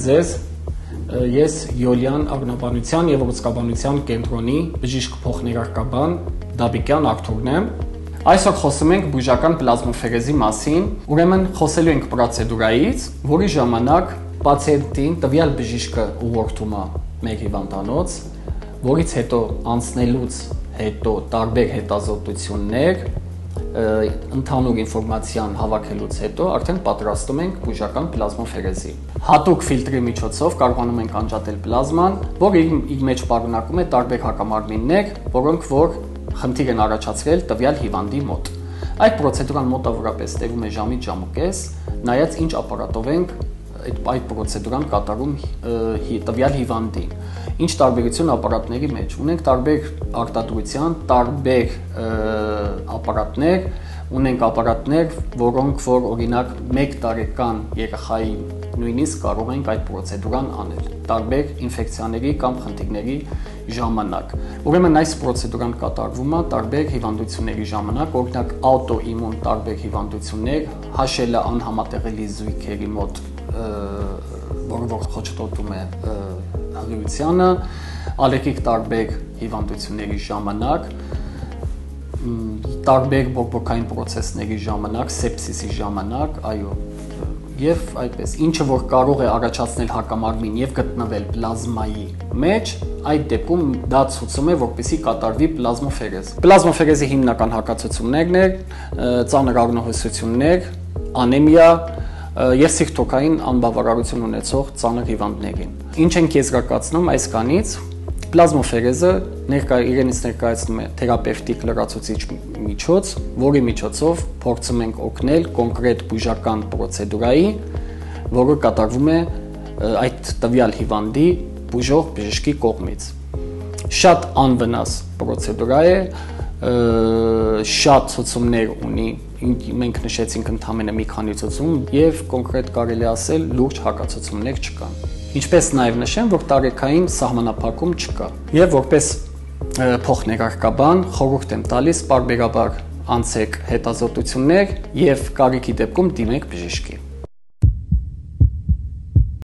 ձեզ, ես Յոլյան Աղնաբանության և Ուռուցքաբանության կենտրոնի բժիշկ փոխներարկաբան Դաբիկյան Արթուրն եմ։ Այսօր խոսում ենք բուժական պլազմոֆերեզի մասին, ուրեմն խոսելու ենք պրոցեդուրայից, որի ժամանակ պացիենտին տվյալ բժիշկը ուղղորդում է մեր հիվանդանոց, որից հետո անցնելուց հետո տարբեր հետազոտություններ, ընդհանուր ինֆորմացիան հավաքելուց հետո արդեն պատրաստում ենք բուժական պլազմոֆերեզի։ Հատուկ ֆիլտրի միջոցով կարողանում ենք անջատել պլազման, որը իր մեջ պարունակում է տարբեր հակամարմիններ, որոնք որ խնդիր են առաջացրել տվյալ հիվանդի մոտ։ Այդ պրոցեդուրան մոտավորապես տևում է ժամից ժամուկես, նայած ինչ ապարատով ենք այդ պրոցեդուրան կատարում տվյալ հիվանդին։ Ինչ տարբերություն ապարատների մեջ։ Ունենք տարբեր արտադրության, տարբեր ապարատներ, ունենք ապարատներ, որոնք որ օրինակ 1 տարեկան երեխայի նույնիսկ կարող ենք այդ պրոցեդուրան անել տարբեր ինֆեկցիաների կամ խնդիրների ժամանակ։ Ուրեմն այս պրոցեդուրան կատարվում է տարբեր հիվանդությունների ժամանակ, օրինակ աուտոիմուն տարբեր հիվանդություններ, հաշելը անհամատեղելի զույգերի մոտ, որը խոչընդոտում է հղիությանը, ալերգիկ տարբեր հիվանդությունների ժամանակ, տարբեր բորբոքային պրոցեսների ժամանակ, սեպսիսի ժամանակ, այո, եւ այդպես, ինչը որ կարող է առաջացնել հակամարմին եւ գտնվել պլազմայի մեջ, այդ դեպքում դա ցույցում է, որպեսզի կատարվի պլազմոֆերեզ։ Պլազմոֆերեզի հիմնական հակացություններն են ծանր աղնահոսություններ, անեմիա եւ սիրտոքային անբավարարություն ունեցող ծանր հիվանդներին։ Ինչ ենք եզրակացնում այսքանից, պլազմոֆերեզը իրենից ներկայացնում է թերապևտիկ լրացուցիչ միջոց, որի միջոցով փորձում ենք օգնել կոնկրետ բուժական պրոցեդուրայի, որը կատարվում է այդ տվյալ հիվանդի բուժող բժշկի կողմից։ Շատ անվնաս պրոցեդուրա է, շատ ցուցումներ ունի, մենք նշեցինք ընդամենը մի քանի ցուցում եւ կոնկրետ կարելի ասել լուրջ հակացություններ չկան։ Ինչպես նաև նշեմ, որ տարեքային սահմանափակում չկա։ Եվ որպես փոխներարկաբան խորհուրդ եմ տալիս պարբերաբար անցեք հետազոտություններ եւ կարիքի դեպքում դիմեք բժշկի։